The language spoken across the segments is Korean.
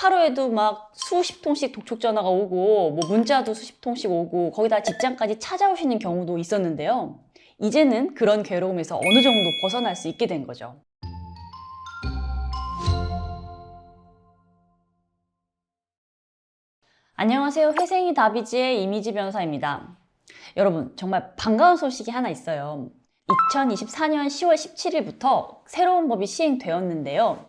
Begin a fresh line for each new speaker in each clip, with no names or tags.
하루에도 막 수십 통씩 독촉 전화가 오고 뭐 문자도 수십 통씩 오고 거기다 직장까지 찾아오시는 경우도 있었는데요. 이제는 그런 괴로움에서 어느 정도 벗어날 수 있게 된 거죠. 안녕하세요. 회생이 다비지의 이미지 변호사입니다. 여러분, 정말 반가운 소식이 하나 있어요. 2024년 10월 17일부터 새로운 법이 시행되었는데요.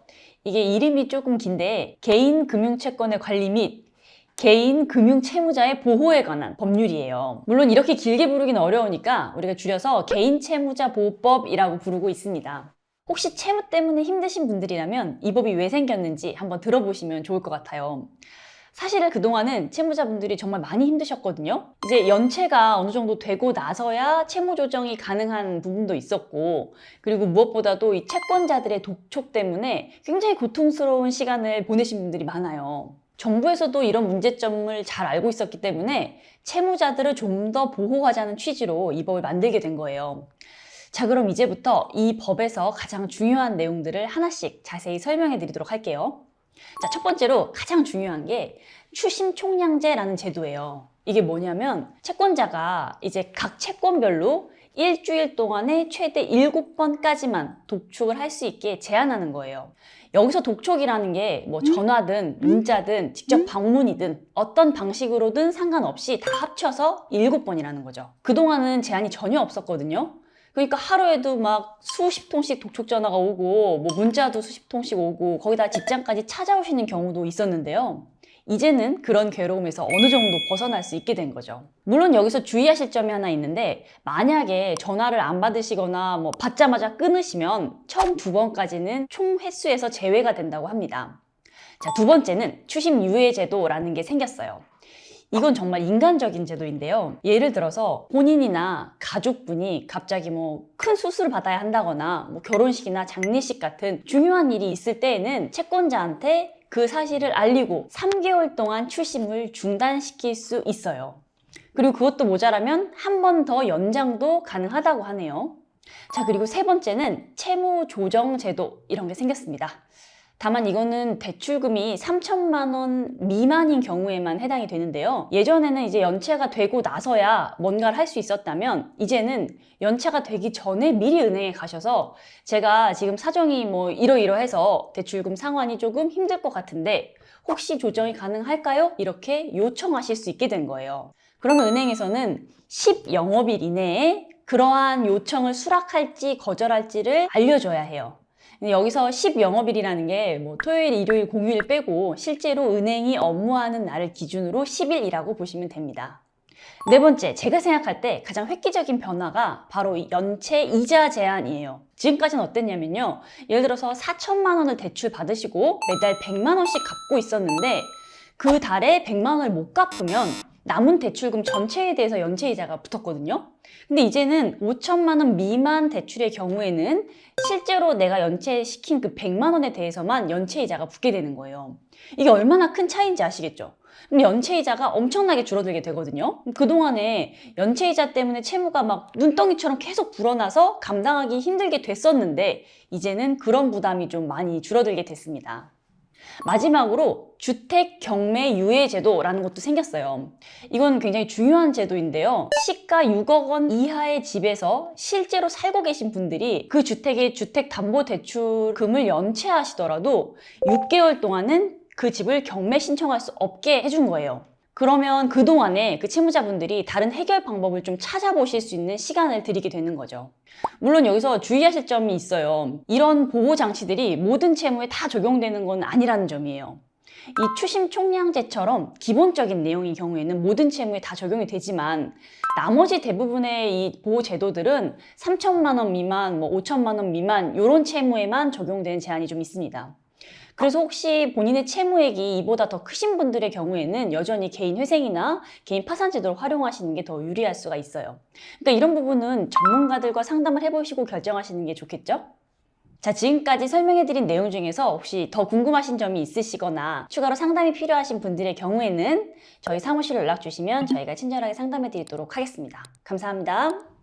이게 이름이 조금 긴데 개인 금융채권의 관리 및 개인 금융채무자의 보호에 관한 법률이에요. 물론 이렇게 길게 부르기는 어려우니까 우리가 줄여서 개인채무자보호법이라고 부르고 있습니다. 혹시 채무 때문에 힘드신 분들이라면 이 법이 왜 생겼는지 한번 들어보시면 좋을 것 같아요. 사실 그동안은 채무자분들이 정말 많이 힘드셨거든요. 이제 연체가 어느 정도 되고 나서야 채무 조정이 가능한 부분도 있었고, 그리고 무엇보다도 이 채권자들의 독촉 때문에 굉장히 고통스러운 시간을 보내신 분들이 많아요. 정부에서도 이런 문제점을 잘 알고 있었기 때문에 채무자들을 좀 더 보호하자는 취지로 이 법을 만들게 된 거예요. 자, 그럼 이제부터 이 법에서 가장 중요한 내용들을 하나씩 자세히 설명해 드리도록 할게요. 자, 첫 번째로 가장 중요한 게 추심 총량제라는 제도예요. 이게 뭐냐면 채권자가 이제 각 채권별로 일주일 동안에 최대 7번까지만 독촉을 할 수 있게 제한하는 거예요. 여기서 독촉이라는 게 뭐 전화든 문자든 직접 방문이든 어떤 방식으로든 상관없이 다 합쳐서 7번이라는 거죠. 그동안은 제한이 전혀 없었거든요. 그러니까 하루에도 막 수십 통씩 독촉 전화가 오고 뭐 문자도 수십 통씩 오고 거기다 직장까지 찾아오시는 경우도 있었는데요. 이제는 그런 괴로움에서 어느 정도 벗어날 수 있게 된 거죠. 물론 여기서 주의하실 점이 하나 있는데, 만약에 전화를 안 받으시거나 뭐 받자마자 끊으시면 처음 2번까지는 총 횟수에서 제외가 된다고 합니다. 자, 두 번째는 추심 유예 제도라는 게 생겼어요. 이건 정말 인간적인 제도인데요. 예를 들어서 본인이나 가족분이 갑자기 뭐 큰 수술을 받아야 한다거나 뭐 결혼식이나 장례식 같은 중요한 일이 있을 때에는 채권자한테 그 사실을 알리고 3개월 동안 추심을 중단시킬 수 있어요. 그리고 그것도 모자라면 한 번 더 연장도 가능하다고 하네요. 자, 그리고 세 번째는 채무 조정 제도, 이런 게 생겼습니다. 다만 이거는 대출금이 3천만 원 미만인 경우에만 해당이 되는데요. 예전에는 이제 연체가 되고 나서야 뭔가를 할 수 있었다면, 이제는 연체가 되기 전에 미리 은행에 가셔서 제가 지금 사정이 뭐 이러이러해서 대출금 상환이 조금 힘들 것 같은데 혹시 조정이 가능할까요? 이렇게 요청하실 수 있게 된 거예요. 그러면 은행에서는 10영업일 이내에 그러한 요청을 수락할지 거절할지를 알려줘야 해요. 여기서 10영업일이라는 게 뭐 토요일, 일요일, 공휴일 빼고 실제로 은행이 업무하는 날을 기준으로 10일이라고 보시면 됩니다. 네 번째, 제가 생각할 때 가장 획기적인 변화가 바로 이 연체 이자 제한이에요. 지금까지는 어땠냐면요. 예를 들어서 4천만 원을 대출 받으시고 매달 100만 원씩 갚고 있었는데 그 달에 100만 원을 못 갚으면 남은 대출금 전체에 대해서 연체이자가 붙었거든요. 근데 이제는 5천만 원 미만 대출의 경우에는 실제로 내가 연체시킨 그 100만 원에 대해서만 연체이자가 붙게 되는 거예요. 이게 얼마나 큰 차이인지 아시겠죠? 그럼 연체이자가 엄청나게 줄어들게 되거든요. 그동안에 연체이자 때문에 채무가 막 눈덩이처럼 계속 불어나서 감당하기 힘들게 됐었는데 이제는 그런 부담이 좀 많이 줄어들게 됐습니다. 마지막으로 주택 경매 유예 제도라는 것도 생겼어요. 이건 굉장히 중요한 제도인데요. 시가 6억 원 이하의 집에서 실제로 살고 계신 분들이 그 주택의 주택담보대출금을 연체하시더라도 6개월 동안은 그 집을 경매 신청할 수 없게 해준 거예요. 그러면 그동안에 그 채무자분들이 다른 해결 방법을 좀 찾아보실 수 있는 시간을 드리게 되는 거죠. 물론 여기서 주의하실 점이 있어요. 이런 보호 장치들이 모든 채무에 다 적용되는 건 아니라는 점이에요. 이 추심 총량제처럼 기본적인 내용인 경우에는 모든 채무에 다 적용이 되지만 나머지 대부분의 이 보호 제도들은 3천만 원 미만, 뭐 5천만 원 미만 이런 채무에만 적용되는 제한이 좀 있습니다. 그래서 혹시 본인의 채무액이 이보다 더 크신 분들의 경우에는 여전히 개인 회생이나 개인 파산 제도를 활용하시는 게 더 유리할 수가 있어요. 그러니까 이런 부분은 전문가들과 상담을 해보시고 결정하시는 게 좋겠죠? 자, 지금까지 설명해드린 내용 중에서 혹시 더 궁금하신 점이 있으시거나 추가로 상담이 필요하신 분들의 경우에는 저희 사무실로 연락 주시면 저희가 친절하게 상담해 드리도록 하겠습니다. 감사합니다.